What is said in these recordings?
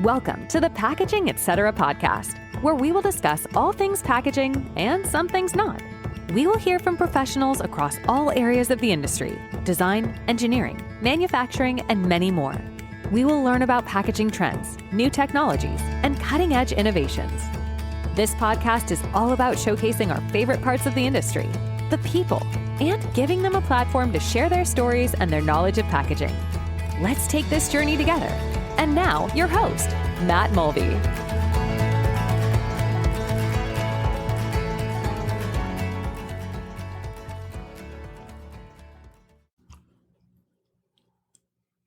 Welcome to the Packaging Etc. podcast, where we will discuss all things packaging and some things not. We will hear from professionals across all areas of the industry: design, engineering, manufacturing, and many more. We will learn about packaging trends, new technologies, and cutting-edge innovations. This podcast is all about showcasing our favorite parts of the industry, the people, and giving them a platform to share their stories and their knowledge of packaging. Let's take this journey together. And now, your host, Matt Mulvey.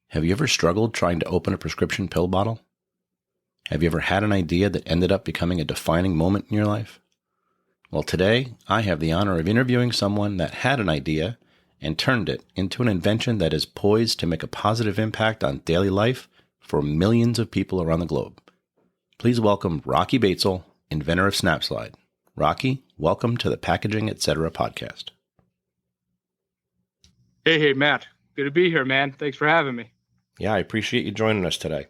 Have you ever struggled trying to open a prescription pill bottle? Have you ever had an idea that ended up becoming a defining moment in your life? Well, today, I have the honor of interviewing someone that had an idea and turned it into an invention that is poised to make a positive impact on daily life for millions of people around the globe. Please welcome Rocky Batzel, inventor of Snapslide. Rocky, welcome to the Packaging Etc. podcast. Hey, Matt. Good to be here, man. Thanks for having me. Yeah, I appreciate you joining us today.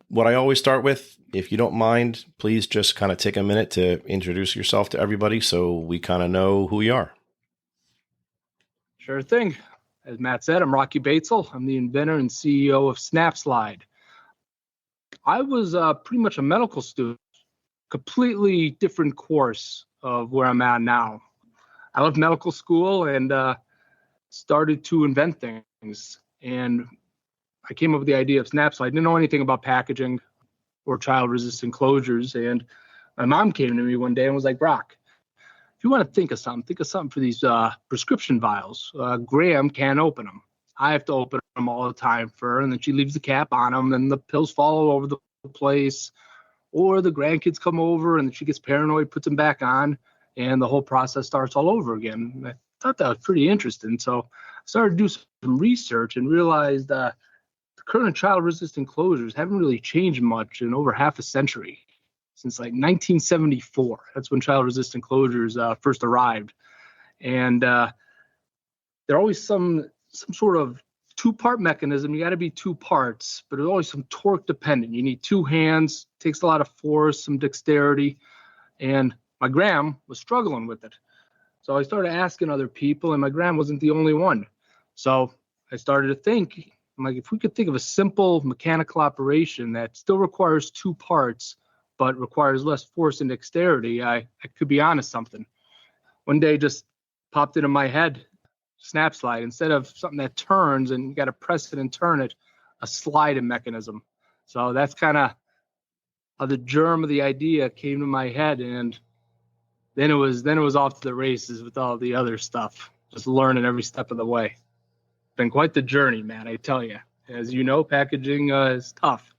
What I always start with, if you don't mind, please just kind of take a minute to introduce yourself to everybody so we kind of know who you are. Sure thing. As Matt said, I'm Rocky Batzel. I'm the inventor and CEO of Snapslide. I was pretty much a medical student, completely different course of where I'm at now. I left medical school and started to invent things. And I came up with the idea of Snapslide. I didn't know anything about packaging or child-resistant closures. And my mom came to me one day and was like, Rock, if you want to think of something for these prescription vials. Graham can't open them. I have to open them all the time for her. And then she leaves the cap on them and the pills fall all over the place. Or the grandkids come over and she gets paranoid, puts them back on, and the whole process starts all over again. And I thought that was pretty interesting. So I started to do some research and realized the current child-resistant closures haven't really changed much in over half a century. Since like 1974. That's when child-resistant closures first arrived. And they're always some sort of two-part mechanism. You got to be two parts, but there's always some torque dependent. You need two hands, takes a lot of force, some dexterity. And my gram was struggling with it. So I started asking other people, and my gram wasn't the only one. So I started to think, I'm like, if we could think of a simple mechanical operation that still requires two parts, but requires less force and dexterity, I could be onto something. One day just popped into my head, Snapslide. Instead of something that turns and you got to press it and turn it, a sliding mechanism. So that's kind of how the germ of the idea came to my head. And then it was off to the races with all the other stuff, just learning every step of the way. Been quite the journey, man, I tell you. As you know, packaging is tough.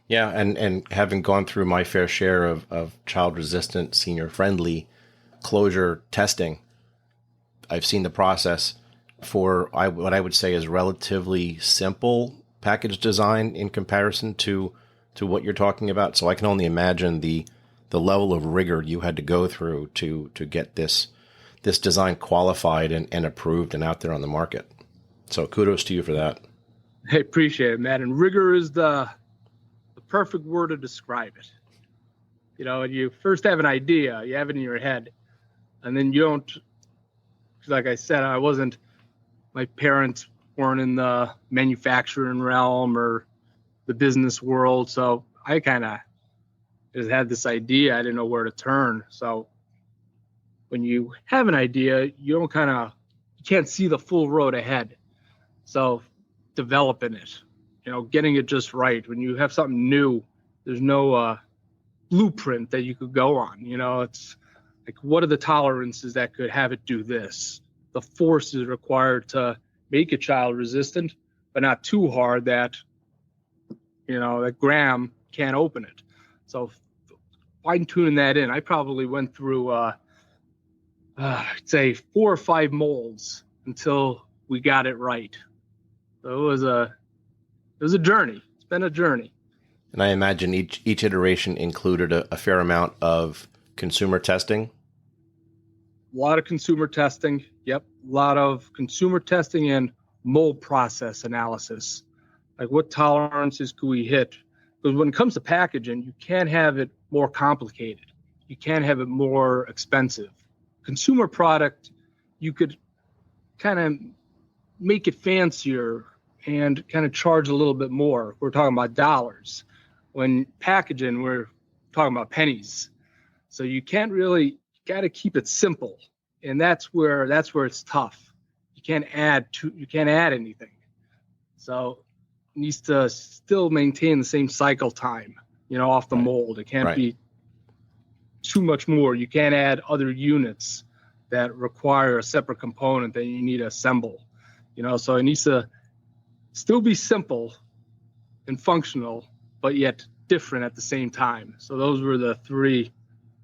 Yeah, and having gone through my fair share of child-resistant, senior-friendly closure testing, I've seen the process for what I would say is relatively simple package design in comparison to what you're talking about. So I can only imagine the level of rigor you had to go through to get this design qualified and approved and out there on the market. So kudos to you for that. I appreciate it, man. And rigor is the perfect word to describe it. You know, you first have an idea, you have it in your head, and then you don't, like I said, my parents weren't in the manufacturing realm or the business world, so I kind of just had this idea. I didn't know where to turn. So when you have an idea, you can't see the full road ahead. So developing it, getting it just right. When you have something new, there's no blueprint that you could go on. It's like, what are the tolerances that could have it do this? The force is required to make a child resistant, but not too hard that, that gram can't open it. So fine tuning that in, I probably went through, I'd say 4 or 5 molds until we got it right. So it was a journey. It's been a journey. And I imagine each iteration included a fair amount of consumer testing. A lot of consumer testing. Yep. A lot of consumer testing and mold process analysis. Like, what tolerances could we hit? Because when it comes to packaging, you can't have it more complicated. You can't have it more expensive. Consumer product, you could kind of make it fancier and kind of charge a little bit more. We're talking about dollars. When packaging, we're talking about pennies. So you can't really, got to keep it simple. And that's where it's tough. You can't add anything. So it needs to still maintain the same cycle time, off the mold. It can't be too much more. You can't add other units that require a separate component that you need to assemble. So it needs to still be simple and functional, but yet different at the same time. So those were the three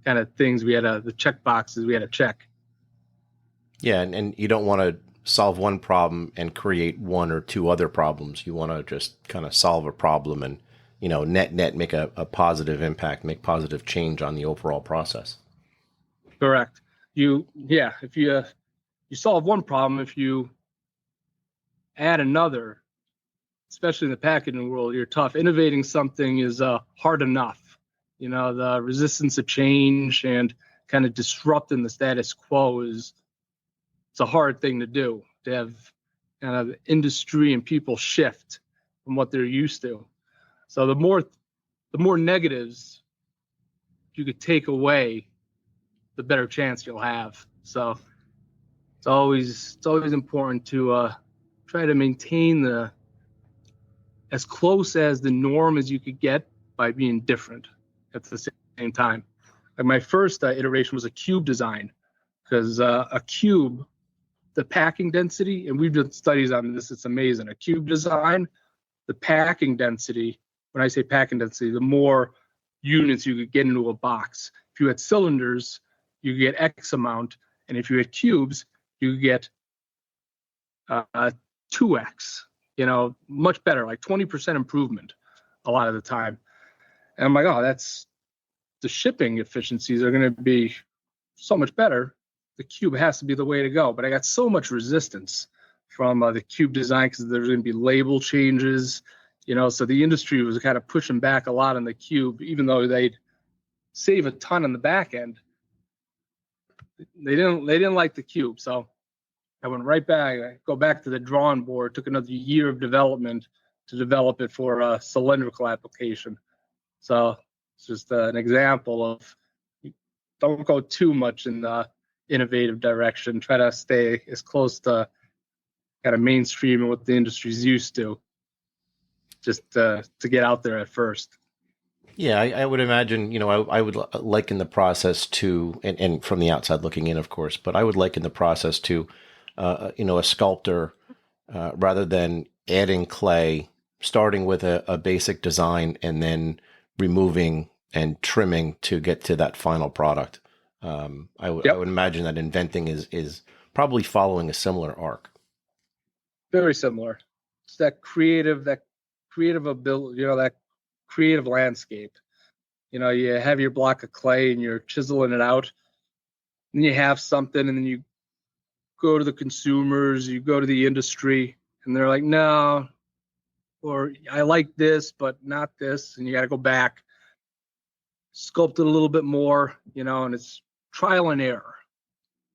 kind of things the check boxes we had to check. Yeah, and you don't want to solve one problem and create one or two other problems. You want to just kind of solve a problem and, net make a positive impact, make positive change on the overall process. Correct. If you solve one problem, if you add another, especially in the packaging world, you're tough. Innovating something is hard enough. The resistance to change and kind of disrupting the status quo it's a hard thing to do, to have kind of industry and people shift from what they're used to. So the more negatives you could take away, the better chance you'll have. So it's always important to try to maintain as close as the norm as you could get by being different at the same time. Like, my first iteration was a cube design, because a cube, the packing density, and we've done studies on this, it's amazing. A cube design, the packing density, when I say packing density, the more units you could get into a box. If you had cylinders, you could get X amount, and if you had cubes, you could get 2X, much better, like 20% improvement a lot of the time. And I'm like, the shipping efficiencies are going to be so much better. The cube has to be the way to go. But I got so much resistance from the cube design, because there's going to be label changes, so the industry was kind of pushing back a lot on the cube, even though they'd save a ton on the back end. They didn't like the cube. So I went right back. I go back to the drawing board, took another year of development to develop it for a cylindrical application. So it's just an example of, don't go too much in the innovative direction. Try to stay as close to kind of mainstream and what the industry's used to, just to get out there at first. Yeah, I would imagine, I would liken the process to, and from the outside looking in, of course, but I would liken the process to, a sculptor, rather than adding clay, starting with a basic design and then removing and trimming to get to that final product. I would imagine that inventing is probably following a similar arc. Very similar. It's that creative ability, that creative landscape. You have your block of clay and you're chiseling it out, and you have something, and then you go to the consumers, you go to the industry, and they're like, no, or I like this, but not this. And you got to go back, sculpt it a little bit more, and it's trial and error.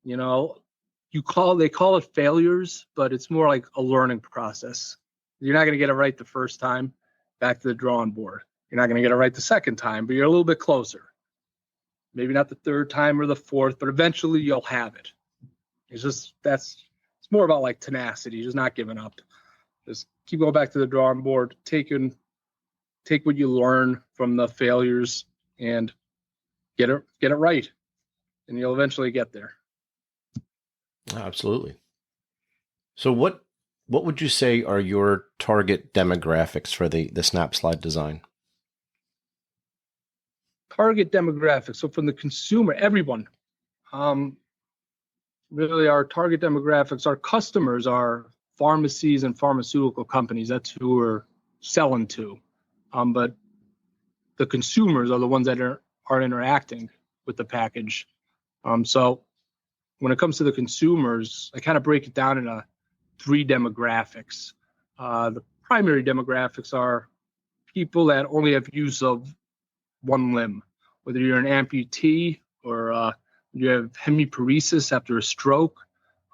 They call it failures, but it's more like a learning process. You're not going to get it right the first time. Back to the drawing board. You're not going to get it right the second time, but you're a little bit closer. Maybe not the third time or the fourth, but eventually you'll have it. It's more about like tenacity, just not giving up. Just keep going back to the drawing board, take what you learn from the failures and get it right, and you'll eventually get there. Absolutely. So what would you say are your target demographics for the Snapslide design? Target demographics. So from the consumer, everyone. Really, our target demographics, our customers are pharmacies and pharmaceutical companies. That's who we're selling to. But the consumers are the ones that are interacting with the package. So when it comes to the consumers, I kind of break it down into 3 demographics. The primary demographics are people that only have use of one limb, whether you're an amputee or you have hemiparesis after a stroke,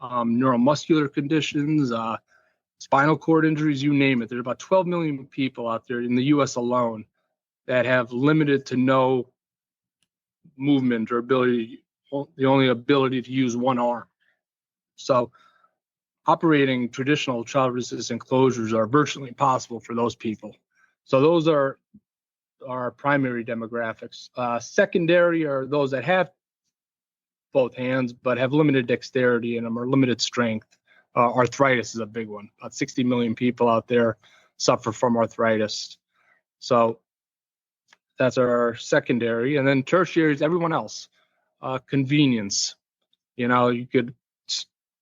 neuromuscular conditions, spinal cord injuries, you name it. There's about 12 million people out there in the U.S. alone that have limited to no movement or ability, the only ability to use one arm. So operating traditional child-resistant closures are virtually impossible for those people. So those are our primary demographics. Secondary are those that have both hands but have limited dexterity in them or limited strength. Arthritis is a big one. About 60 million people out there suffer from arthritis. So that's our secondary. And then tertiary is everyone else. Convenience.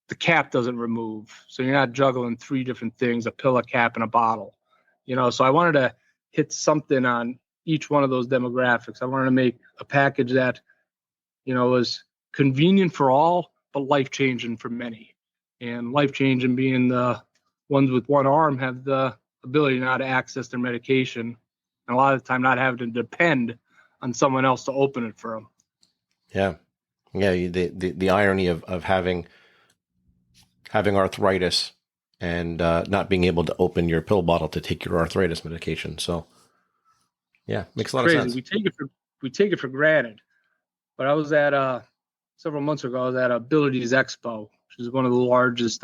The cap doesn't remove. So you're not juggling three different things, a pill, a cap, and a bottle. So I wanted to hit something on each one of those demographics. I wanted to make a package that, was convenient for all, but life-changing for many. And life-changing being the ones with one arm have the ability now to access their medication, and a lot of the time not having to depend on someone else to open it for them. Yeah. The irony of having arthritis and not being able to open your pill bottle to take your arthritis medication. So, yeah, makes a lot of sense. We take it for granted. But I was at several months ago. I was at Abilities Expo, which is one of the largest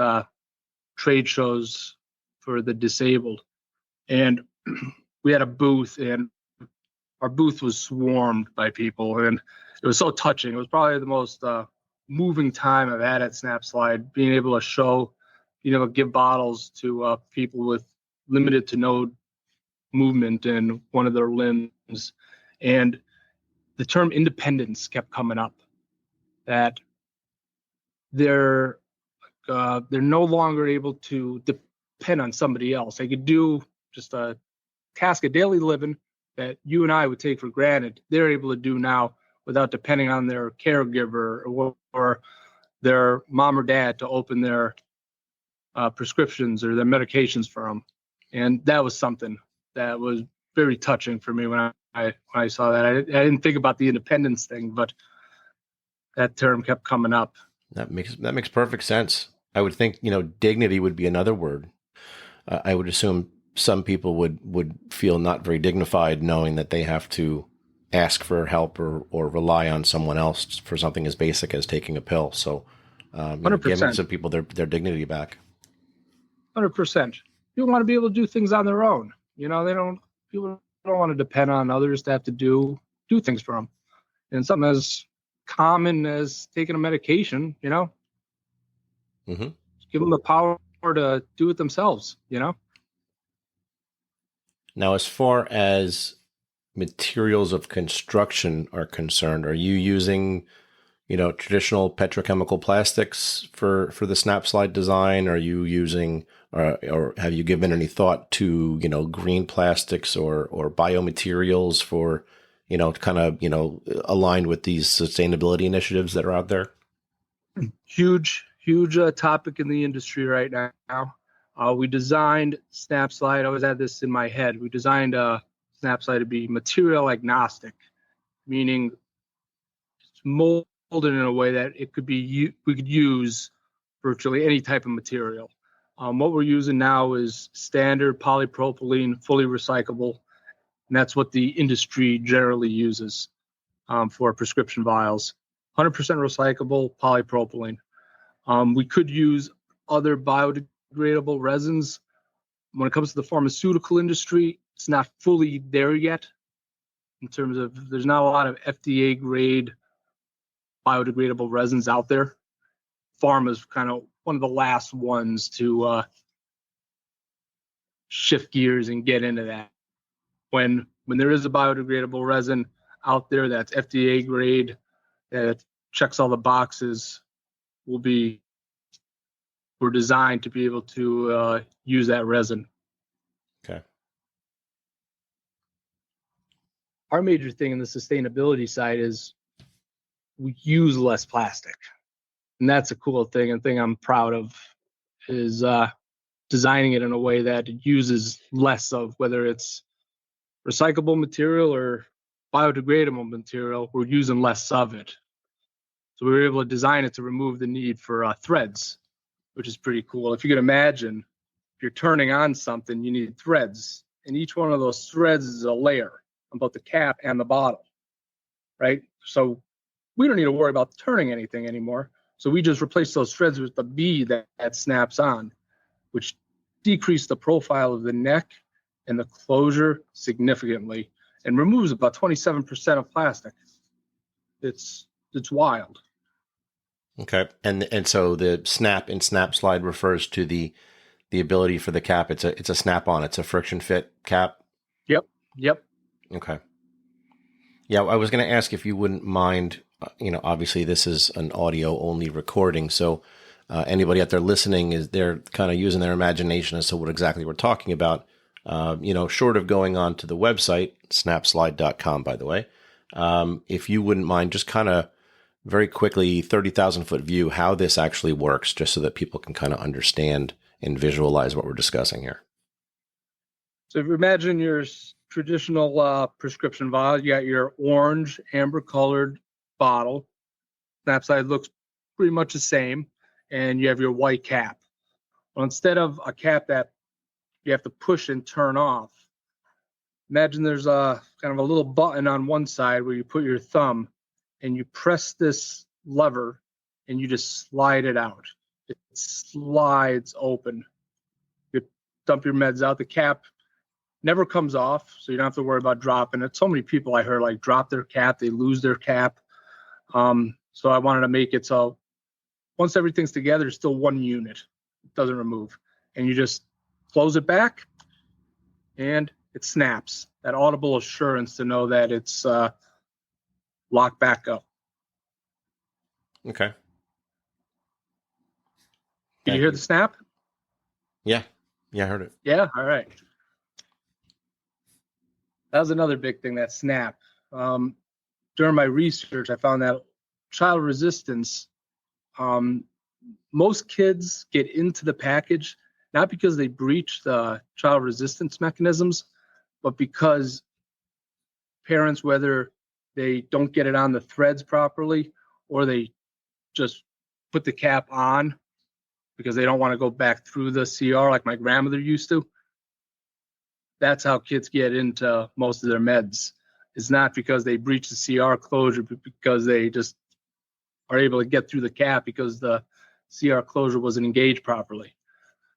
trade shows for the disabled, and we had a booth, and our booth was swarmed by people, and it was so touching. It was probably the most moving time I've had at Snapslide, being able to show, give bottles to people with limited to no movement in one of their limbs. And the term independence kept coming up, that they're no longer able to depend on somebody else. They could do just a task of daily living that you and I would take for granted. They're able to do now without depending on their caregiver or their mom or dad to open their prescriptions or their medications for them. And that was something that was very touching for me when I saw that. I didn't think about the independence thing, but that term kept coming up. That makes perfect sense. I would think, dignity would be another word. I would assume some people would feel not very dignified knowing that they have to ask for help or rely on someone else for something as basic as taking a pill. So, 100%. Giving some people their dignity back. 100%. People want to be able to do things on their own. People don't want to depend on others to have to do things for them. And something as common as taking a medication, Mm-hmm. Give them the power to do it themselves, Now, as far as materials of construction are concerned, are you using, traditional petrochemical plastics for the Snapslide design? Are you using, or have you given any thought to, green plastics or biomaterials for, kind of, aligned with these sustainability initiatives that are out there? Huge topic in the industry right now. We designed Snapslide. I always had this in my head. We designed Snapslide to be material agnostic, meaning it's molded in a way that we could use virtually any type of material. What we're using now is standard polypropylene, fully recyclable, and that's what the industry generally uses for prescription vials. 100% recyclable polypropylene. We could use other biodegradable resins. When it comes to the pharmaceutical industry, it's not fully there yet in terms of there's not a lot of FDA grade biodegradable resins out there. Pharma's kind of one of the last ones to shift gears and get into that. When there is a biodegradable resin out there that's FDA grade, that checks all the boxes, we're designed to be able to use that resin. Okay. Our major thing in the sustainability side is we use less plastic. And that's a cool thing. And thing I'm proud of is designing it in a way that it uses less of, whether it's recyclable material or biodegradable material, we're using less of it. So we were able to design it to remove the need for threads, which is pretty cool. If you can imagine, if you're turning on something, you need threads. And each one of those threads is a layer on both the cap and the bottle, right? So we don't need to worry about turning anything anymore. So we just replace those threads with the bead that snaps on, which decreased the profile of the neck and the closure significantly and removes about 27% of plastic. It's wild. Okay. And so the snap in Snapslide refers to the ability for the cap. It's a snap on. It's a friction fit cap. Yep. Okay. Yeah, I was going to ask if you wouldn't mind, obviously this is an audio only recording. So anybody out there listening, they're kind of using their imagination as to what exactly we're talking about. Short of going on to the website, snapslide.com, by the way, if you wouldn't mind just kind of very quickly, 30,000 foot view, how this actually works, just so that people can kind of understand and visualize what we're discussing here. So if you imagine your traditional prescription vial, you got your orange, amber colored bottle. Snapslide looks pretty much the same. And you have your white cap. Well, instead of a cap that you have to push and turn off, imagine there's a kind of a little button on one side where you put your thumb and you press this lever and you just slide it out. It slides open. You dump your meds out. The cap never comes off, so you don't have to worry about dropping it. So many people I heard drop their cap, they lose their cap. So I wanted to make it so once everything's together, it's still one unit. It doesn't remove. And you just close it back and it snaps. That audible assurance to know that it's locked back up. Okay. Did you hear the snap? Yeah. Yeah, I heard it. Yeah, all right. That was another big thing, that snap. During my research, I found that child resistance, most kids get into the package, not because they breach the child resistance mechanisms, but because parents, whether they don't get it on the threads properly or they just put the cap on because they don't want to go back through the CR like my grandmother used to. That's how kids get into most of their meds. It's not because they breach the CR closure, but because they just are able to get through the cap because the CR closure wasn't engaged properly.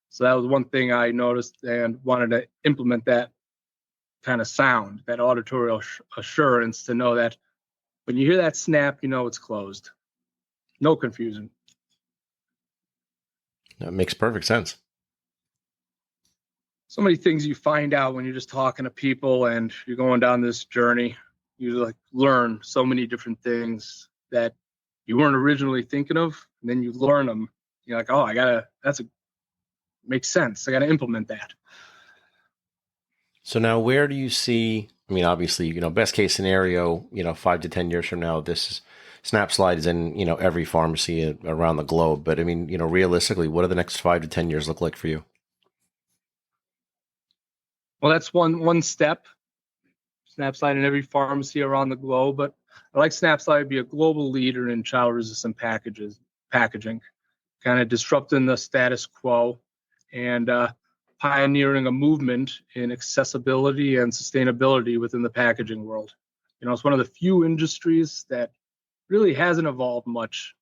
So that was one thing I noticed and wanted to implement, that kind of sound, that auditory assurance to know that when you hear that snap, you know it's closed. No confusion. That makes perfect sense. So many things you find out when you're just talking to people and you're going down this journey. You learn so many different things that you weren't originally thinking of, and then you learn them. You're like, oh, makes sense. I got to implement that. So now where do you see, obviously, best case scenario, 5 to 10 years from now, this Snapslide is in, every pharmacy around the globe. But realistically, what do the next 5 to 10 years look like for you? Well, that's one step. Snapslide in every pharmacy around the globe, but I like Snapslide to be a global leader in child-resistant packaging, kind of disrupting the status quo and pioneering a movement in accessibility and sustainability within the packaging world. It's one of the few industries that really hasn't evolved much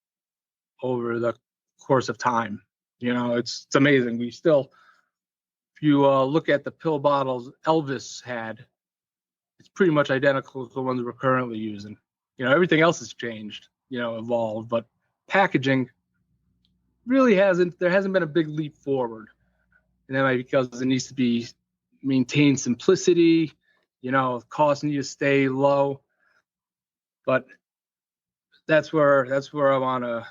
over the course of time. It's amazing. We still, if you look at the pill bottles Elvis had, it's pretty much identical to the ones we're currently using. Everything else has changed, evolved, but packaging really there hasn't been a big leap forward. And that might be because it needs to be maintain simplicity, costs need to stay low. But that's where I want to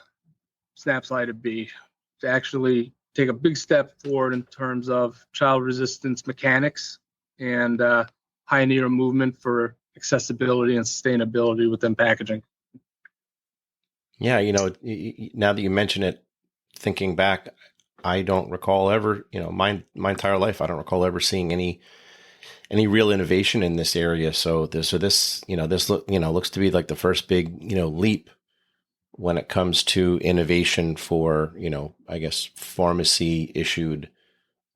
Snapslide to be, to actually take a big step forward in terms of child resistance mechanics and pioneer a movement for accessibility and sustainability within packaging. Yeah, now that you mention it, thinking back, I don't recall ever, my entire life, I don't recall ever seeing any real innovation in this area. So this looks to be like the first big, leap when it comes to innovation for, I guess, pharmacy issued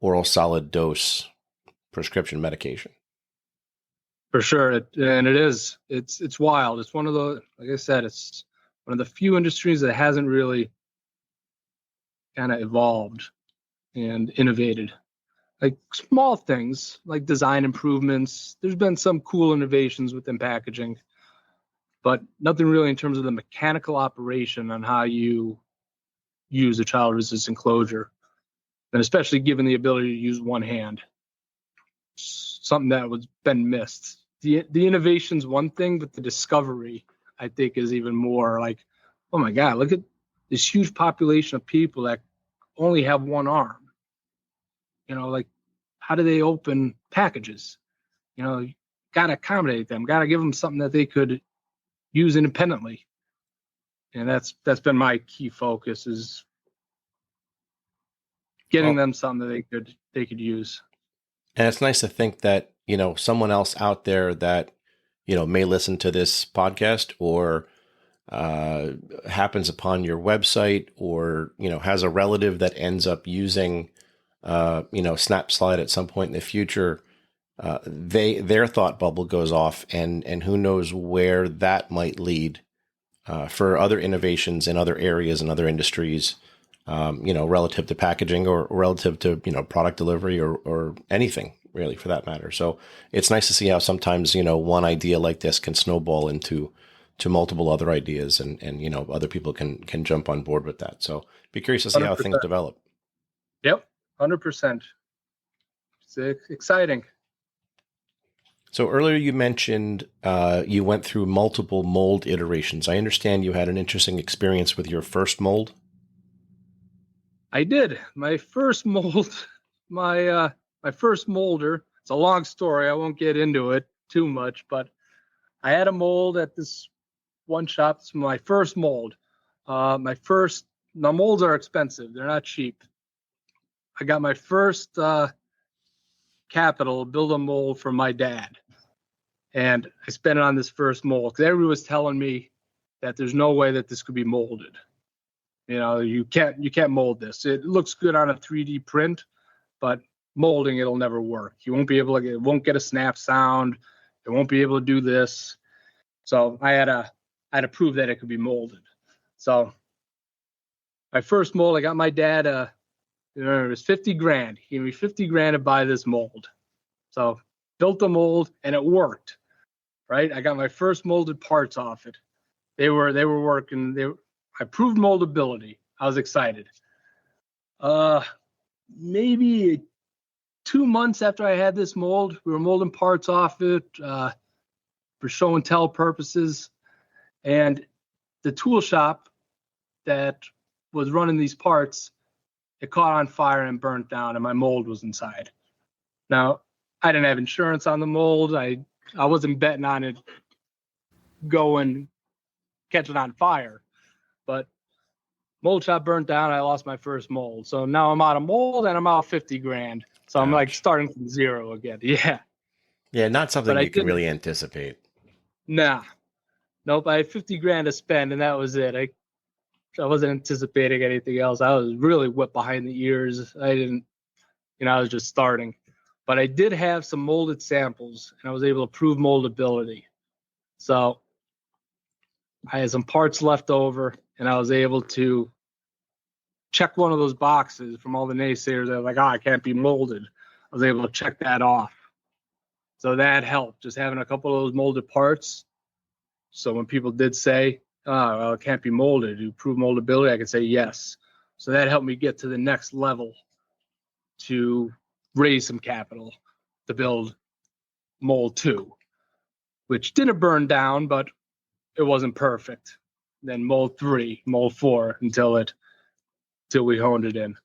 oral solid dose prescription medication. For sure. It's wild. It's one of the, like I said, it's one of the few industries that hasn't really kind of evolved and innovated. Like small things like design improvements. There's been some cool innovations within packaging, but nothing really in terms of the mechanical operation on how you use a child resistant closure. And especially given the ability to use one hand, something that was been missed. The innovation's one thing, but the discovery, I think, is even more like, oh my God, look at this huge population of people that only have one arm. Like, how do they open packages? Got to accommodate them, got to give them something that they could use independently. And that's been my key focus, is getting them something that they could use. And it's nice to think that, someone else out there that, may listen to this podcast or happens upon your website, or, has a relative that ends up using, Snapslide at some point in the future, their thought bubble goes off, and who knows where that might lead for other innovations in other areas and other industries, relative to packaging or relative to, product delivery or anything really for that matter. So it's nice to see how sometimes, one idea like this can snowball into multiple other ideas, and other people can jump on board with that. So be curious to see 100%. how things develop. Yep, 100%. It's exciting. So earlier you mentioned you went through multiple mold iterations. I understand you had an interesting experience with your first mold. I did. My first mold, my first molder. It's a long story. I won't get into it too much, but I had a mold at this one shop. It's my first mold. Now molds are expensive. They're not cheap. I got my first capital build a mold for my dad, and I spent it on this first mold because everybody was telling me that there's no way that this could be molded. You can't mold this. It looks good on a 3D print, but molding, it'll never work. You won't be able to. It won't get a snap sound. It won't be able to do this. So I had to prove that it could be molded. So my first mold, I got my dad. It was $50,000. He gave me $50,000 to buy this mold. So built the mold and it worked. Right. I got my first molded parts off it. They were working. I proved moldability. I was excited. Maybe 2 months after I had this mold, we were molding parts off it for show and tell purposes. And the tool shop that was running these parts, it caught on fire and burnt down, and my mold was inside. Now, I didn't have insurance on the mold. I wasn't betting on it going catching on fire. But mold shop burnt down. I lost my first mold. So now I'm out of mold and I'm out $50,000. So I'm like starting from zero again. Yeah. Yeah. Not something you can really anticipate. Nah. Nope. I had $50,000 to spend and that was it. I wasn't anticipating anything else. I was really whipped behind the ears. I was just starting. But I did have some molded samples and I was able to prove moldability. So I had some parts left over and I was able to check one of those boxes from all the naysayers that were like, I can't be molded. I was able to check that off. So that helped, just having a couple of those molded parts. So when people did say, well, it can't be molded, you prove moldability, I could say yes. So that helped me get to the next level to raise some capital to build mold 2, which didn't burn down, but it wasn't perfect. Then mold 3, mold 4, until we honed it in.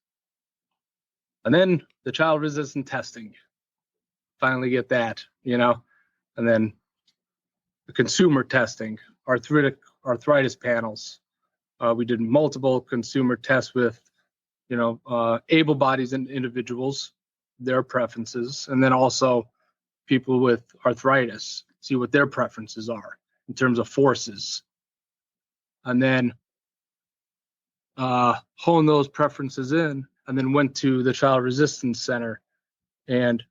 And then the child resistant testing, finally get that, and then the consumer testing, arthritis panels. We did multiple consumer tests with able bodies and individuals, their preferences, and then also people with arthritis, see what their preferences are in terms of forces, and then hone those preferences in, and then went to the Child Resistance Center and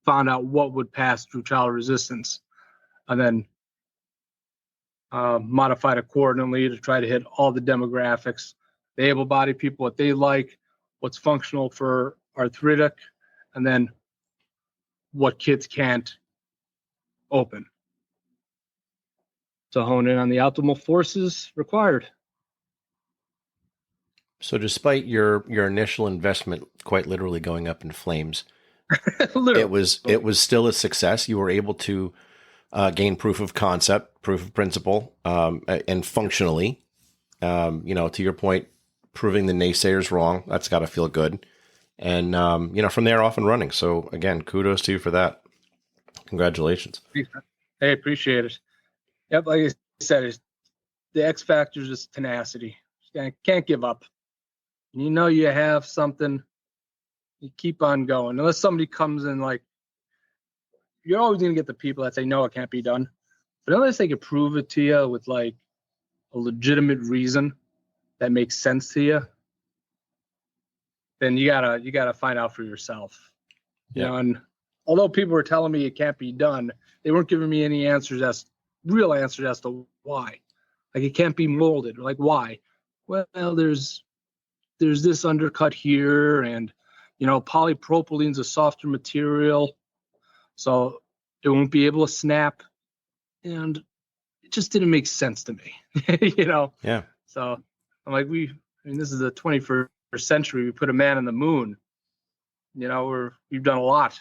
found out what would pass through child resistance, and then modified accordingly to try to hit all the demographics, the able-bodied people, what they like, what's functional for arthritic, and then what kids can't open, to hone in on the optimal forces required. So despite your initial investment quite literally going up in flames, it was still a success. You were able to gain proof of concept, proof of principle, and functionally, to your point, proving the naysayers wrong. That's got to feel good. And, from there off and running. So again, kudos to you for that. Congratulations. Hey, appreciate it. Yep. Like I said, the X factor is just tenacity. Can't give up. You have something, you keep on going. Unless somebody comes in, like, you're always going to get the people that say, no, it can't be done. But unless they can prove it to you with like a legitimate reason that makes sense to you, then you gotta find out for yourself. Yeah. And although people were telling me it can't be done, they weren't giving me any real answers as to why. Like, it can't be molded. Like, why? Well, there's this undercut here, and polypropylene's a softer material, so it won't be able to snap. And it just didn't make sense to me. Yeah. So I'm like, this is the 21st century. We put a man on the moon. We've done a lot.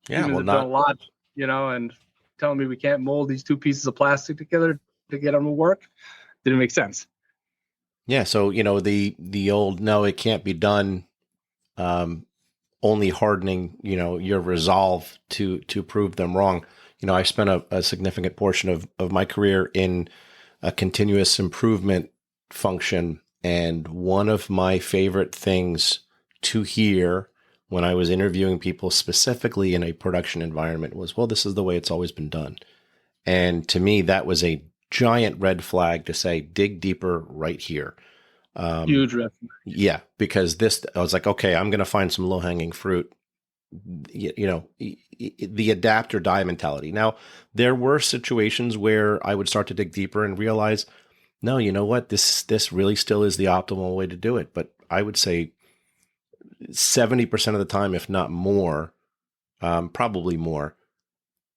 Yeah. Humans have done a lot, and telling me we can't mold these two pieces of plastic together to get them to work didn't make sense. Yeah. So, the old, no, it can't be done, only hardening, your resolve to prove them wrong. I spent a significant portion of my career in a continuous improvement function. And one of my favorite things to hear when I was interviewing people specifically in a production environment was, well, this is the way it's always been done. And to me, that was a giant red flag to say, dig deeper right here. Huge red flag. Yeah, because I was like, okay, I'm going to find some low-hanging fruit, the adapt or die mentality. Now, there were situations where I would start to dig deeper and realize, no, you know what, this really still is the optimal way to do it. But I would say 70% of the time, if not more, probably more,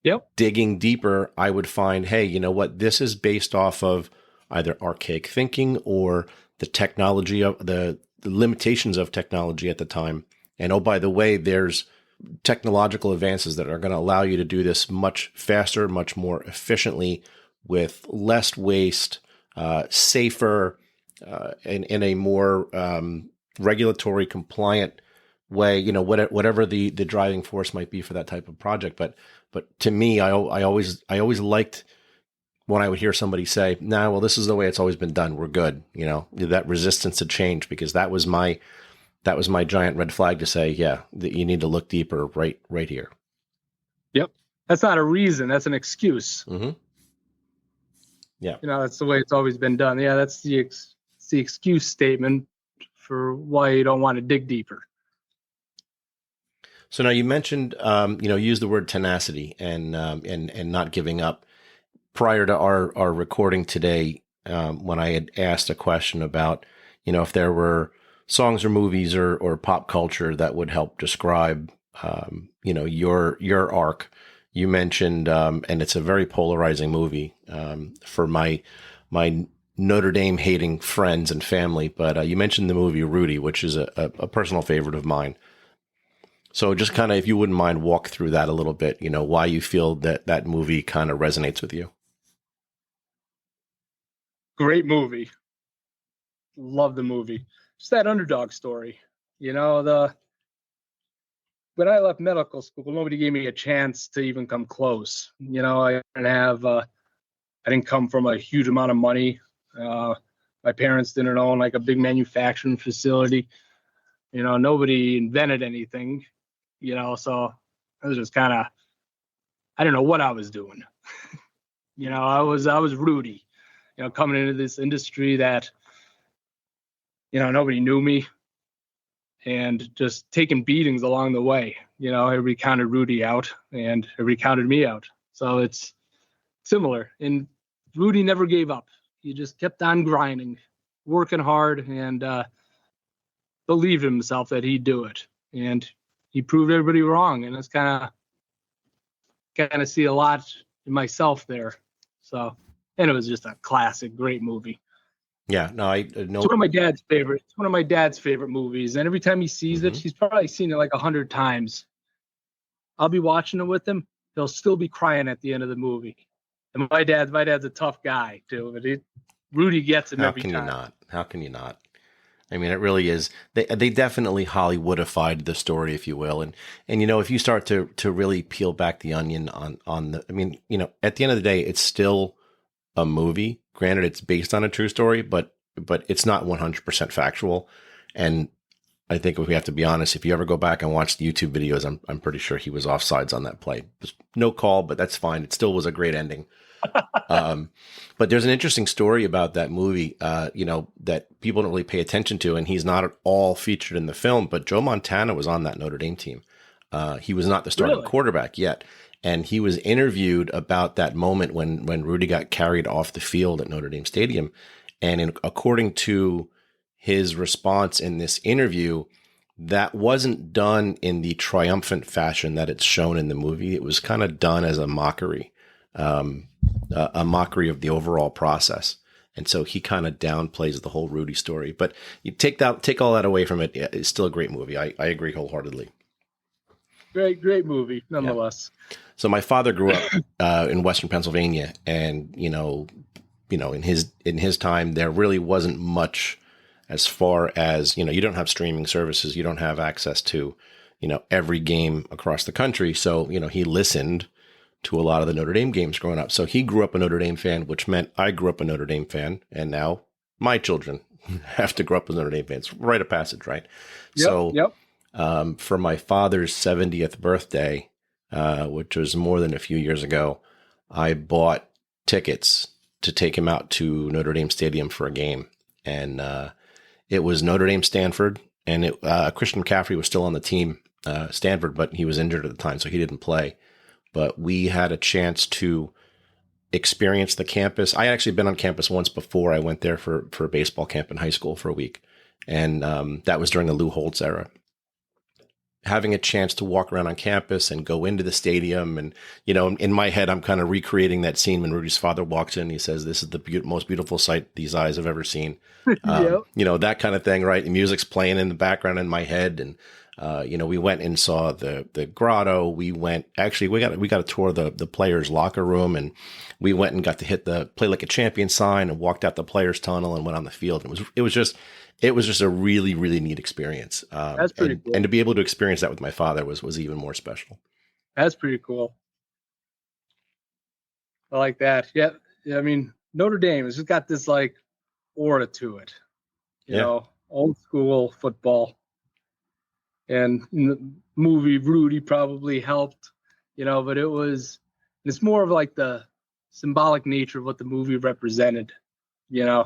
yep, digging deeper, I would find, hey, you know what, this is based off of either archaic thinking or the technology of the limitations of technology at the time. And oh, by the way, there's technological advances that are going to allow you to do this much faster, much more efficiently, with less waste, safer, in a more regulatory compliant way. Whatever the driving force might be for that type of project. But to me, I always liked when I would hear somebody say, "Nah, well, this is the way it's always been done. We're good." That resistance to change, because that was my giant red flag to say, yeah, that you need to look deeper right here. Yep. That's not a reason. That's an excuse. Mm-hmm. Yeah. That's the way it's always been done. Yeah. That's the excuse statement for why you don't want to dig deeper. So now you mentioned, use the word tenacity and not giving up. Prior to our recording today, when I had asked a question about, if there were songs or movies or pop culture that would help describe, your arc. You mentioned, and it's a very polarizing movie for my Notre Dame hating friends and family. But you mentioned the movie Rudy, which is a personal favorite of mine. So just kind of, if you wouldn't mind, walk through that a little bit. Why you feel that movie kind of resonates with you. Great movie. Love the movie. Just that underdog story. When I left medical school, nobody gave me a chance to even come close. I didn't come from a huge amount of money. My My parents didn't own like a big manufacturing facility. Nobody invented anything, so I was just kind of, I didn't know what I was doing. I was Rudy, coming into this industry that, nobody knew me, and just taking beatings along the way. Everybody counted Rudy out and everybody counted me out. So it's similar. And Rudy never gave up. He just kept on grinding, working hard, and believed in himself that he'd do it. And he proved everybody wrong. And it's kind of see a lot in myself there. So, and it was just a classic, great movie. Yeah, no, I know. It's one of my dad's favorite. It's one of my dad's favorite movies. And every time he sees it, he's probably seen it like 100 times. I'll be watching it with him. He'll still be crying at the end of the movie. And my dad's a tough guy too, but Rudy gets him every time. How can you not? I mean, it really is. They definitely Hollywoodified the story, if you will. And if you start to really peel back the onion on the, I mean, at the end of the day, it's still a movie. Granted, it's based on a true story, but it's not 100% factual. And I think if we have to be honest, if you ever go back and watch the YouTube videos, I'm pretty sure he was offsides on that play. No call, but that's fine. It still was a great ending. But there's an interesting story about that movie, that people don't really pay attention to, and he's not at all featured in the film. But Joe Montana was on that Notre Dame team. He was not the starting quarterback yet. And he was interviewed about that moment when Rudy got carried off the field at Notre Dame Stadium. And according to his response in this interview, that wasn't done in the triumphant fashion that it's shown in the movie. It was kind of done as a mockery of the overall process. And so he kind of downplays the whole Rudy story. But you take all that away from it, it's still a great movie. I agree wholeheartedly. Great movie, nonetheless. Yeah. So my father grew up in Western Pennsylvania, and in his time, there really wasn't much as far as you don't have streaming services, you don't have access to every game across the country. So he listened to a lot of the Notre Dame games growing up. So he grew up a Notre Dame fan, which meant I grew up a Notre Dame fan, and now my children have to grow up as Notre Dame fans. Rite of passage, right? Yep. For my father's 70th birthday, which was more than a few years ago, I bought tickets to take him out to Notre Dame Stadium for a game. And it was Notre Dame Stanford, and Christian McCaffrey was still on the team, Stanford, but he was injured at the time, so he didn't play. But we had a chance to experience the campus. I had actually been on campus once before. I went there for a baseball camp in high school for a week. And that was during the Lou Holtz era. Having a chance to walk around on campus and go into the stadium. And, in my head, I'm kind of recreating that scene when Rudy's father walks in and he says, "This is the most beautiful sight these eyes have ever seen." That kind of thing, right? The music's playing in the background in my head. And, we went and saw the grotto. We got a tour of the players' locker room, and we went and got to hit the Play Like a Champion sign and walked out the players' tunnel and went on the field. And it was just a really, really neat experience. That's pretty cool. And to be able to experience that with my father was even more special. That's pretty cool. I like that. Yeah. I mean, Notre Dame has just got this like aura to it, old school football. And in the movie, Rudy probably helped, but it's more of like the symbolic nature of what the movie represented, Yeah.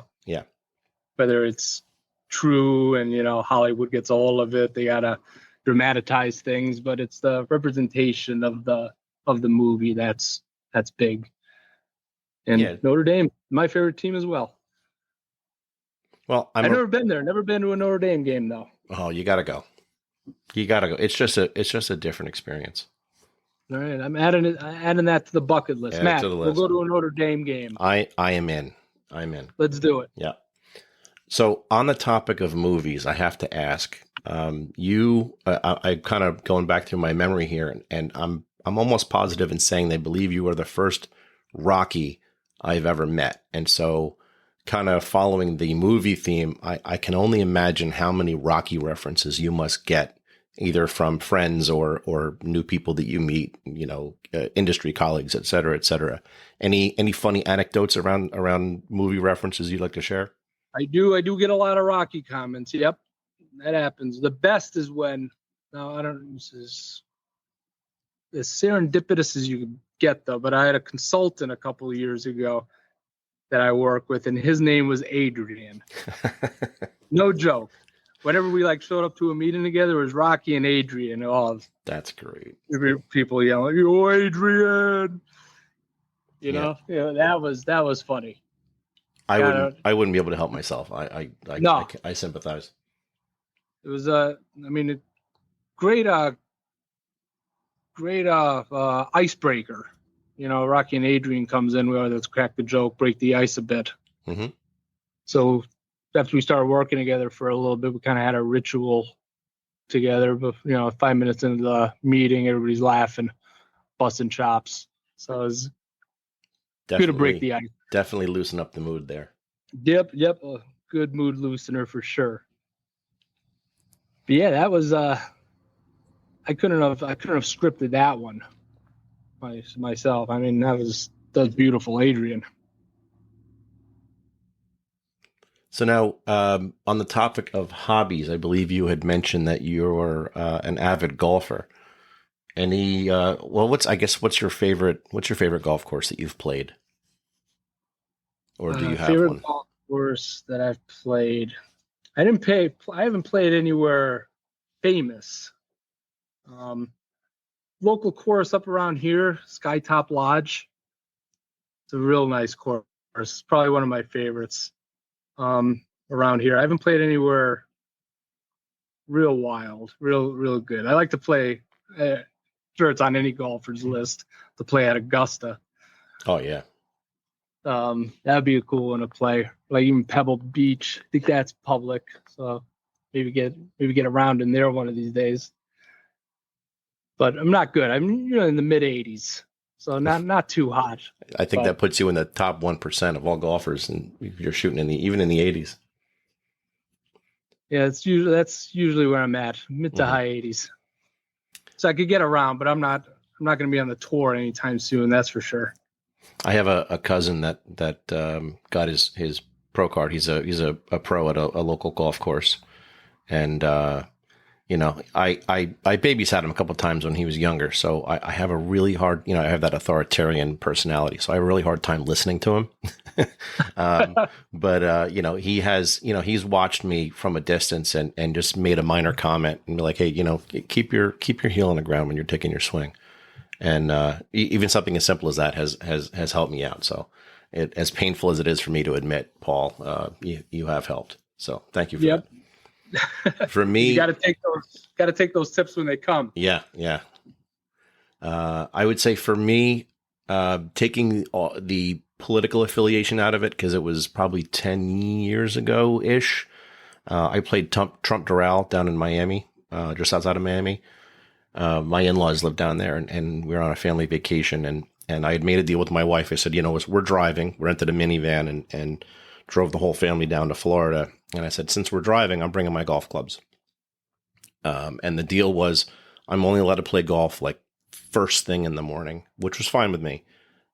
Whether it's true and, Hollywood gets all of it, they got to dramatize things, but it's the representation of the movie that's big. And Notre Dame, my favorite team as well. Well, I've never been there. Never been to a Notre Dame game though. Oh, you got to go. You got to go. It's just a different experience. All right, I'm adding that to the bucket list. Add Matt, to the list. We'll go to a Notre Dame game. I am in. I'm in. Let's do it. Yeah. So on the topic of movies, I have to ask you. I'm kind of going back through my memory here, and I'm almost positive in saying they believe you are the first Rocky I've ever met, and so kind of following the movie theme, I can only imagine how many Rocky references you must get, either from friends or new people that you meet, industry colleagues, et cetera, et cetera. Any funny anecdotes around movie references you'd like to share? I do get a lot of Rocky comments. Yep, that happens. The best is when, now I don't, this is as serendipitous as you can get though, but I had a consultant a couple of years ago that I work with, and his name was Adrian. No joke. Whenever we showed up to a meeting together, it was Rocky and Adrian. Oh, That's great. People yelling, "Oh, Adrian!" You know, that was funny. I wouldn't be able to help myself. I sympathize. It was great icebreaker. You know, Rocky and Adrian comes in. Let's crack the joke, break the ice a bit. Mm-hmm. So after we started working together for a little bit, we kind of had a ritual together. But 5 minutes into the meeting, everybody's laughing, busting chops. So it was good to break the ice. Definitely loosen up the mood there. Yep, a good mood loosener for sure. But yeah, that was I couldn't have scripted that one myself. I mean, that was beautiful, Adrian. So now, on the topic of hobbies, I believe you had mentioned that you're an avid golfer. Any what's your favorite golf course that you've played? Or do you have favorite one? Golf course that I've played? I haven't played anywhere famous. Local course up around here, Skytop Lodge. It's a real nice course. It's probably one of my favorites around here. I haven't played anywhere real wild, real good. I like to play. Sure, it's on any golfer's list to play at Augusta. Oh yeah. That'd be a cool one to play. Like even Pebble Beach. I think that's public, so maybe get around in there one of these days. But I'm not good. I'm in the mid 80s, so not too hot. I think that puts you in the top 1% of all golfers, and you're shooting even in the 80s. Yeah, that's usually where I'm at, mid to high 80s. So I could get around, but I'm not going to be on the tour anytime soon. That's for sure. I have a cousin that got his pro card. He's a pro at a local golf course, and I babysat him a couple of times when he was younger. So I have a really hard, I have that authoritarian personality, so I have a really hard time listening to him. But he's watched me from a distance and just made a minor comment and be like, hey, keep your heel on the ground when you're taking your swing. And even something as simple as that has helped me out. So as painful as it is for me to admit, Paul, you have helped. So thank you for that. For me, you got to take those tips when they come. Yeah. I would say for me, taking the political affiliation out of it, because it was probably 10 years ago ish. I played Trump Doral down in Miami, just outside of Miami. My in-laws live down there, and we were on a family vacation, and I had made a deal with my wife. I said, we're driving, we rented a minivan and drove the whole family down to Florida. And I said, since we're driving, I'm bringing my golf clubs. And the deal was I'm only allowed to play golf like first thing in the morning, which was fine with me.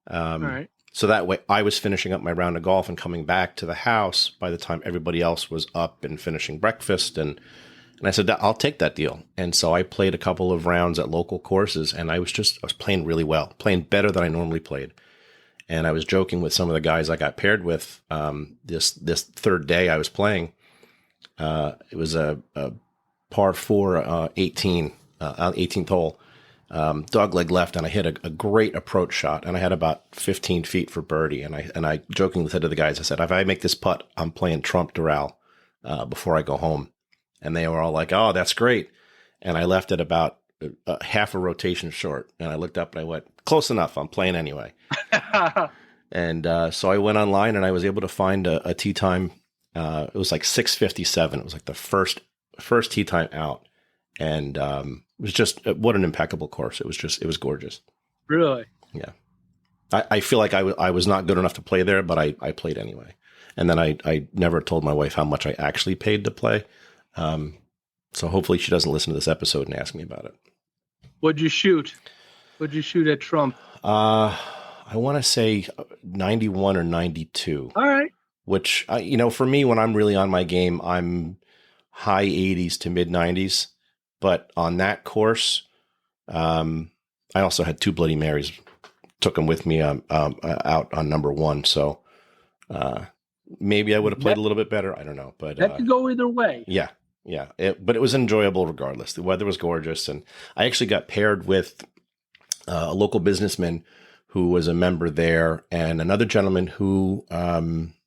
All right. So that way I was finishing up my round of golf and coming back to the house by the time everybody else was up and finishing breakfast. And I said, I'll take that deal. And so I played a couple of rounds at local courses, and I was playing really well, playing better than I normally played. And I was joking with some of the guys I got paired with this third day I was playing. It was a par 4 18th hole, dogleg left, and I hit a great approach shot, and I had about 15 feet for birdie. And I jokingly said to the guys, I said, if I make this putt, I'm playing Trump Doral before I go home. And they were all like, oh, that's great. And I left it about half a rotation short. And I looked up and I went, close enough. I'm playing anyway. And so I went online and I was able to find a tee time. It was like 6:57. It was like the first tee time out. And it was just, what an impeccable course. It was gorgeous. Really? Yeah. I feel like I was not good enough to play there, but I played anyway. And then I never told my wife how much I actually paid to play. So hopefully she doesn't listen to this episode and ask me about it. What'd you shoot? What'd you shoot at Trump? I want to say 91 or 92. All right. which, for me, when I'm really on my game, I'm high 80s to mid 90s. But on that course, I also had 2 Bloody Marys. Took them with me out on number 1. So maybe I would have played a little bit better. I don't know. But that could go either way. Yeah. Yeah. But it was enjoyable regardless. The weather was gorgeous. And I actually got paired with a local businessman who was a member there, and another gentleman who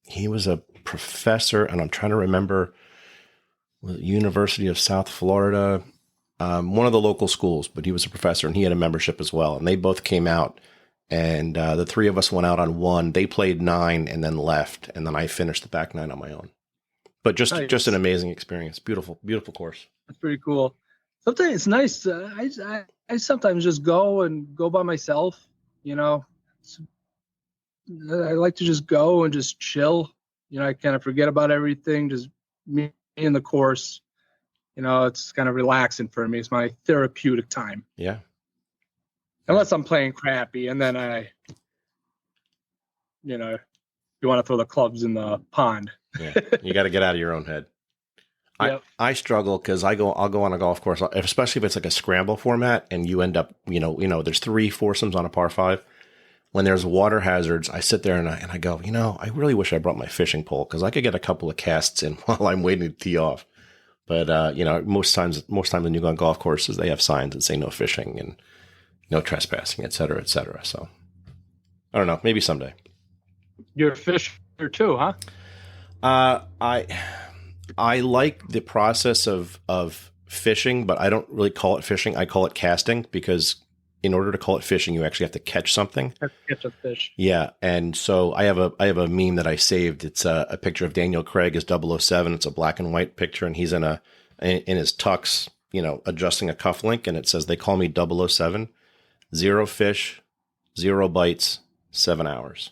he was a professor, and I'm trying to remember, University of South Florida, one of the local schools, but he was a professor and he had a membership as well. And they both came out, and the 3 of us went out on 1. They played 9 and then left, and then I finished the back 9 on my own. But just an amazing experience. Beautiful, beautiful course. That's pretty cool. Sometimes it's nice. I sometimes just go by myself. I like to just go and just chill. I kind of forget about everything. Just me in the course. It's kind of relaxing for me. It's my therapeutic time. Yeah. Unless I'm playing crappy, and then you want to throw the clubs in the pond. Yeah, you got to get out of your own head. Yep. I struggle because I'll go on a golf course, especially if it's like a scramble format, and you end up, there's 3 foursomes on a par 5. When there's water hazards, I sit there and I go, I really wish I brought my fishing pole because I could get a couple of casts in while I'm waiting to tee off. But most times when you go on golf courses, they have signs that say no fishing and no trespassing, et cetera, et cetera. So I don't know, maybe someday. You're a fisher too, huh? I like the process of fishing, but I don't really call it fishing. I call it casting, because in order to call it fishing, you actually have to catch something. Have to catch a fish. Yeah, and so I have a meme that I saved. It's a picture of Daniel Craig as 007. It's a black and white picture, and he's in his tux, adjusting a cufflink, and it says, "They call me 007. 0 fish, 0 bites, 7 hours."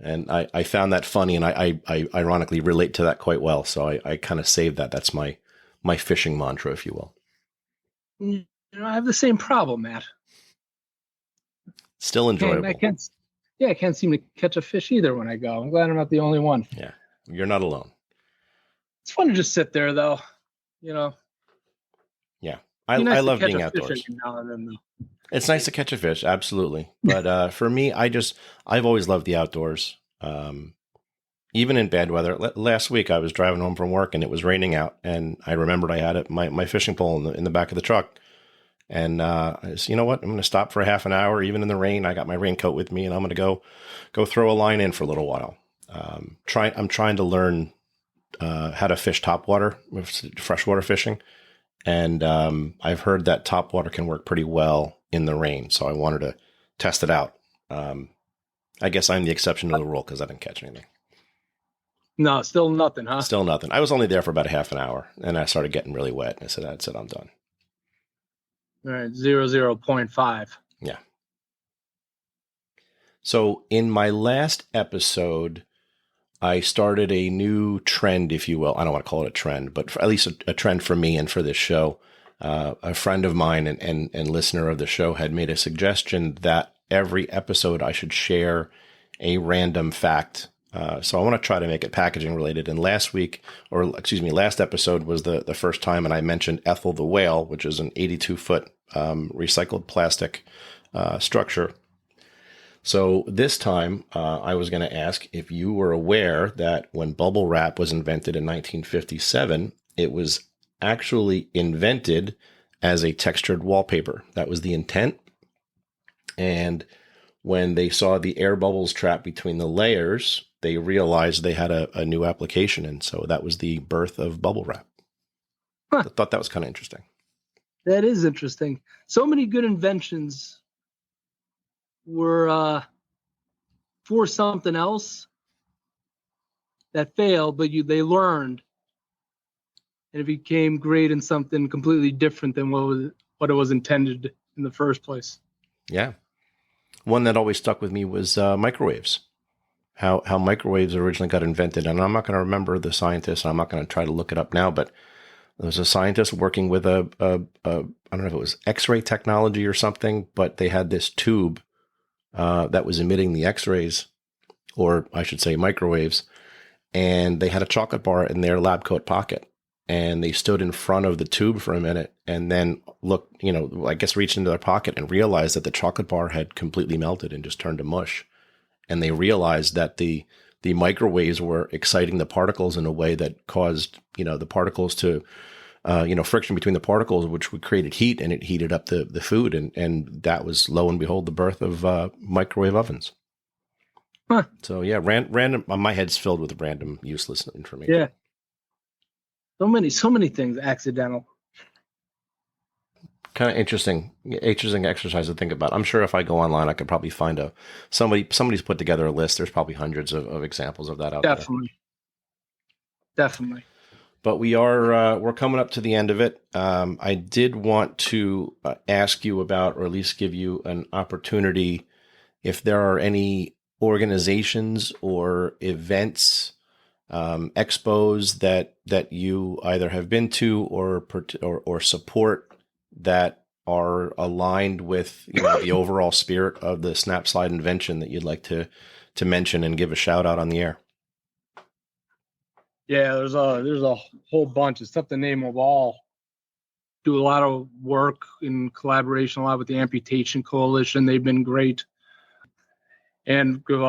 And I found that funny, and I ironically relate to that quite well. So I kind of saved that. That's my fishing mantra, if you will. I have the same problem, Matt. Still enjoyable. I can't seem to catch a fish either when I go. I'm glad I'm not the only one. Yeah, you're not alone. It's fun to just sit there, though. Yeah, I love being outdoors. It's nice to catch a fish, absolutely. But for me, I've always loved the outdoors. Even in bad weather. Last week, I was driving home from work and it was raining out, and I remembered I had my fishing pole in the back of the truck. And I said, you know what? I'm going to stop for a half an hour, even in the rain. I got my raincoat with me, and I'm going to go throw a line in for a little while. I'm trying to learn how to fish topwater, freshwater fishing. And I've heard that topwater can work pretty well in the rain, so I wanted to test it out. I guess I'm the exception to the rule because I didn't catch anything. No, still nothing, huh? Still nothing. I was only there for about a half an hour, and I started getting really wet. And I said, "That's it. I'm done." All right, 0.5. Yeah. So in my last episode, I started a new trend, if you will. I don't want to call it a trend, but at least a trend for me and for this show. A friend of mine and listener of the show had made a suggestion that every episode I should share a random fact. So I want to try to make it packaging related. And last episode was the first time, and I mentioned Ethel the whale, which is an 82-foot recycled plastic structure. So this time, I was going to ask if you were aware that when bubble wrap was invented in 1957, it was actually invented as a textured wallpaper. That was the intent. And when they saw the air bubbles trapped between the layers, they realized they had a new application. And so that was the birth of bubble wrap. Huh. I thought that was kind of interesting. That is interesting. So many good inventions were for something else that failed, but they learned, and it became great in something completely different than what it was intended in the first place. Yeah. One that always stuck with me was microwaves. How microwaves originally got invented. And I'm not going to remember the scientist, and I'm not going to try to look it up now, but there was a scientist working with I don't know if it was X-ray technology or something, but they had this tube that was emitting the X-rays, or I should say microwaves, and they had a chocolate bar in their lab coat pocket. And they stood in front of the tube for a minute and then looked, I guess reached into their pocket and realized that the chocolate bar had completely melted and just turned to mush. And they realized that the microwaves were exciting the particles in a way that caused, the particles to, friction between the particles, which created heat, and it heated up the food. And that was, lo and behold, the birth of microwave ovens. Huh. So yeah, random. My head's filled with random, useless information. Yeah. So many things accidental. Kind of interesting exercise to think about. I'm sure if I go online, I could probably find somebody's put together a list. There's probably hundreds of examples of that out there. Definitely. But we're coming up to the end of it. I did want to ask you about, or at least give you an opportunity, if there are any organizations or events, expos that you either have been to or support that are aligned with the overall spirit of the Snapslide invention that you'd like to mention and give a shout out on the air. Yeah, there's a whole bunch. It's tough to name them all. Do a lot of work in collaboration a lot with the Amputation Coalition. They've been great. And give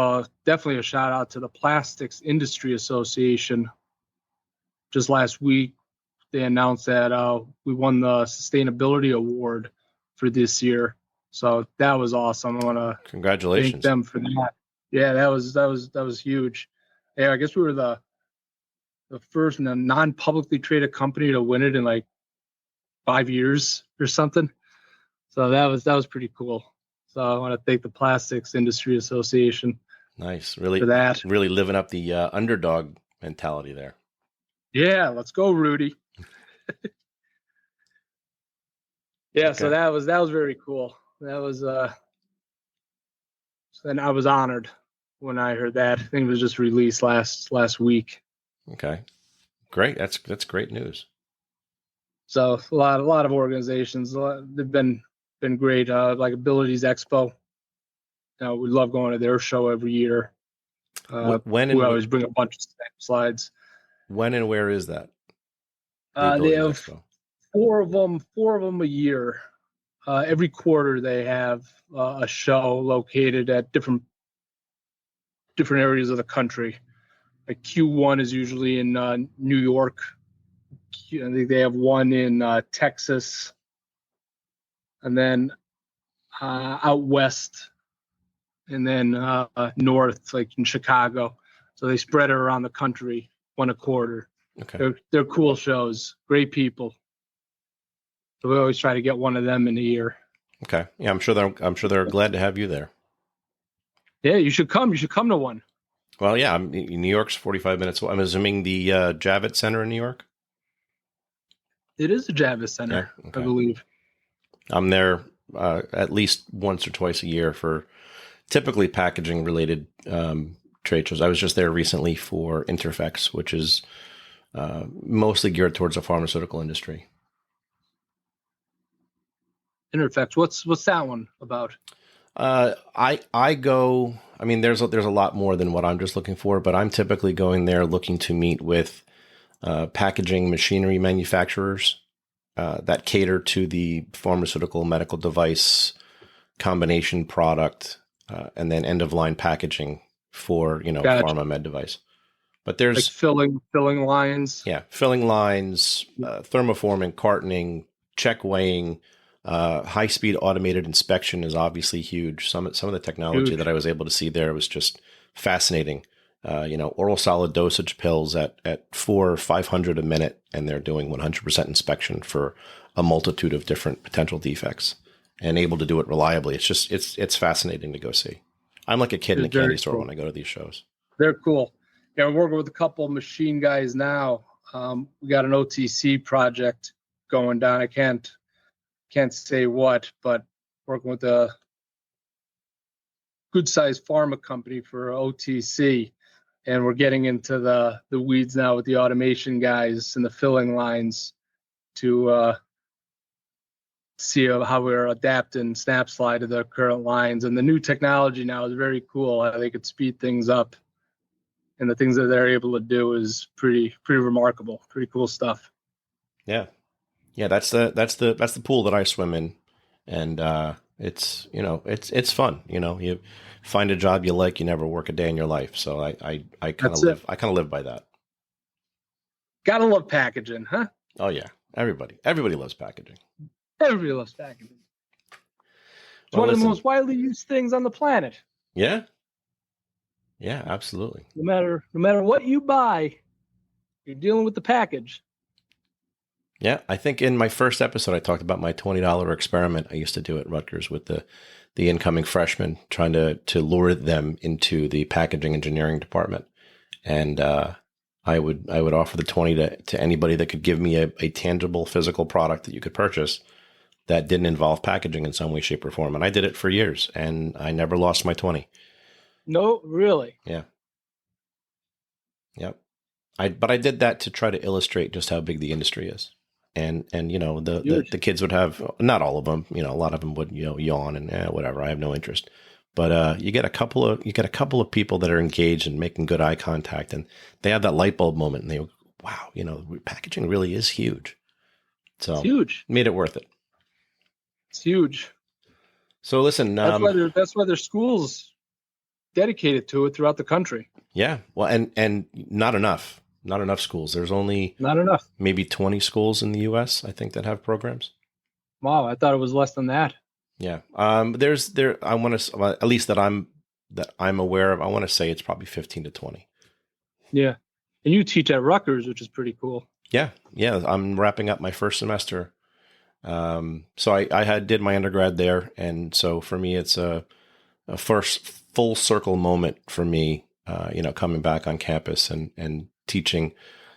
definitely a shout out to the Plastics Industry Association. Just last week, they announced that we won the Sustainability Award for this year. So that was awesome. I want to congratulations thank them for that. Yeah, that was huge. Yeah, I guess we were the first non-publicly traded company to win it in like 5 years or something. So that was pretty cool. So I want to thank the Plastics Industry Association. Nice. Really, for that. Really living up the underdog mentality there. Yeah, let's go, Rudy. Yeah, okay. So that was very cool. That was and I was honored when I heard that. I think it was just released last week. Okay. Great. That's great news. So a lot of organizations, they've been great. Like Abilities Expo. We love going to their show every year. When we always bring a bunch of slides. When and where is that? They have Expo? four of them a year. Every quarter they have a show located at different areas of the country. Like Q1 is usually in New York. I think they have one in Texas, and then out west, and then north, like in Chicago. So they spread it around the country, one a quarter. Okay. They're cool shows, great people. So we always try to get one of them in a year. Okay. Yeah, I'm sure they're glad to have you there. Yeah, you should come. You should come to one. Well, yeah, New York's 45 minutes away. I'm assuming the Javits Center in New York? It is the Javits Center, yeah, okay. I believe. I'm there at least once or twice a year for typically packaging-related trade shows. I was just there recently for Interfex, which is mostly geared towards the pharmaceutical industry. Interfex, what's that one about? I go. I mean, there's a lot more than what I'm just looking for, but I'm typically going there looking to meet with packaging machinery manufacturers that cater to the pharmaceutical medical device combination product, and then end of line packaging for gotcha. Pharma med device. But there's like filling lines. Yeah, filling lines, thermoforming, cartoning, check weighing. High speed automated inspection is obviously huge. Some of the technology that I was able to see there was just fascinating. Oral solid dosage pills at 400 or 500 a minute, and they're doing 100% inspection for a multitude of different potential defects and able to do it reliably. It's just, it's fascinating to go see. I'm like a kid in a candy store when I go to these shows. They're cool. Yeah, we're working with a couple of machine guys now. We got an OTC project going down. I can't say what, but working with a good sized pharma company for OTC. And we're getting into the weeds now with the automation guys and the filling lines to see how we're adapting Snapslide to the current lines. And the new technology now is very cool. They could speed things up, and the things that they're able to do is pretty remarkable, pretty cool stuff. Yeah. Yeah. That's the pool that I swim in. And, it's fun. You find a job you like, you never work a day in your life. So I kind of live by that. Gotta love packaging, huh? Oh yeah. Everybody loves packaging. Everybody loves packaging. It's one of the most widely used things on the planet. Yeah. Yeah, absolutely. No matter what you buy, you're dealing with the package. Yeah, I think in my first episode, I talked about my $20 experiment I used to do at Rutgers with the incoming freshmen, trying to lure them into the packaging engineering department. And I would offer the 20 to anybody that could give me a tangible physical product that you could purchase that didn't involve packaging in some way, shape, or form. And I did it for years, and I never lost my 20. No, really? Yeah. Yep. But I did that to try to illustrate just how big the industry is. And the kids would have, not all of them, a lot of them would, yawn and whatever. I have no interest. But you get a couple of people that are engaged and making good eye contact, and they have that light bulb moment, and they go, wow, packaging really is huge. So it's huge. Made it worth it. It's huge. So listen, that's why there's schools dedicated to it throughout the country. Yeah. Well, and not enough schools. There's only not enough. Maybe 20 schools in the US, I think, that have programs. Wow. I thought it was less than that. Yeah. I want to, at least that I'm aware of, I want to say it's probably 15 to 20. Yeah. And you teach at Rutgers, which is pretty cool. Yeah. Yeah. I'm wrapping up my first semester. So I did my undergrad there. And so for me, it's a first full circle moment for me, coming back on campus and teaching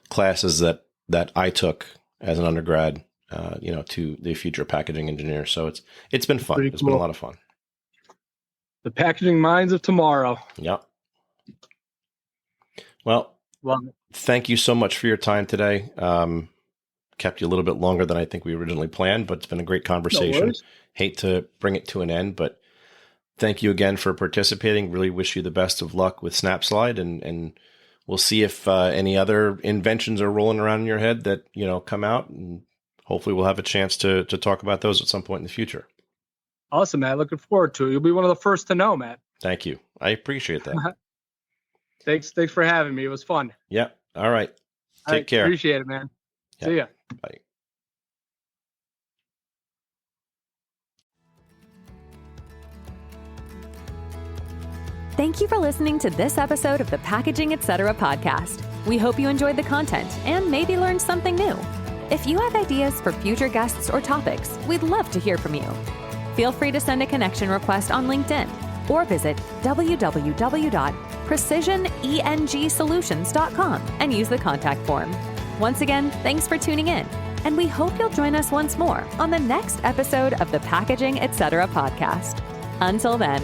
classes that I took as an undergrad, to the future packaging engineer. So it's been fun. It's been a lot of fun. The packaging minds of tomorrow. Yeah. Well, thank you so much for your time today. Kept you a little bit longer than I think we originally planned, but it's been a great conversation. Hate to bring it to an end, but thank you again for participating. Really wish you the best of luck with Snapslide, and we'll see if any other inventions are rolling around in your head that, come out, and hopefully we'll have a chance to talk about those at some point in the future. Awesome, Matt. Looking forward to it. You'll be one of the first to know, Matt. Thank you. I appreciate that. Thanks for having me. It was fun. Yeah. All right. Take care. Appreciate it, man. Yeah. See ya. Bye. Thank you for listening to this episode of the Packaging Etc. podcast. We hope you enjoyed the content and maybe learned something new. If you have ideas for future guests or topics, we'd love to hear from you. Feel free to send a connection request on LinkedIn or visit www.precisionengsolutions.com and use the contact form. Once again, thanks for tuning in, and we hope you'll join us once more on the next episode of the Packaging Etc. podcast. Until then.